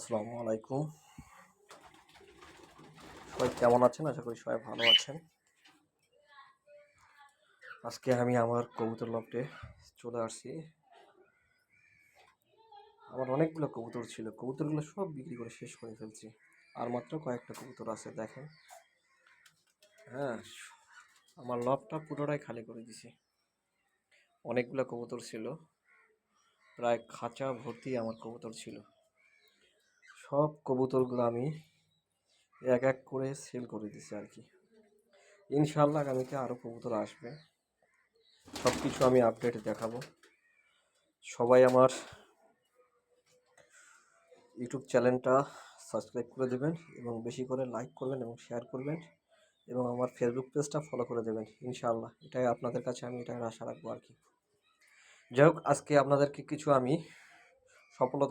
আসসালামু আলাইকুম। সবাই কেমন আছেন? আশা করি সবাই ভালো আছেন। আজকে আমি আমার কবুতর লফটে চলে আসছি। আমার অনেকগুলো কবুতর ছিল, কবুতরগুলো সব বিক্রি করে শেষ করে ফেলছি। আর মাত্র কয়েকটা কবুতর আছে, দেখেন। হ্যাঁ, আমার লফটটা পুরোটাই খালি করে দিছি। অনেকগুলো কবুতর ছিল, প্রায় খাঁচা ভর্তি আমার কবুতর ছিল। সব কবুতরগুলো আমি এক এক করে সেল করে দিছি আর কি। ইনশাআল্লাহ আগামীতে আরও কবুতর আসবে, সব কিছু আমি আপডেট দেখাবো। সবাই আমার ইউটিউব চ্যানেলটা সাবস্ক্রাইব করে দেবেন এবং বেশি করে লাইক করবেন এবং শেয়ার করবেন এবং আমার ফেসবুক পেজটা ফলো করে দেবেন ইনশাআল্লাহ। এটাই আপনাদের কাছে আমি এটাই আশা রাখবো আর কি। যাই হোক, আজকে আপনাদেরকে কিছু আমি সফলতা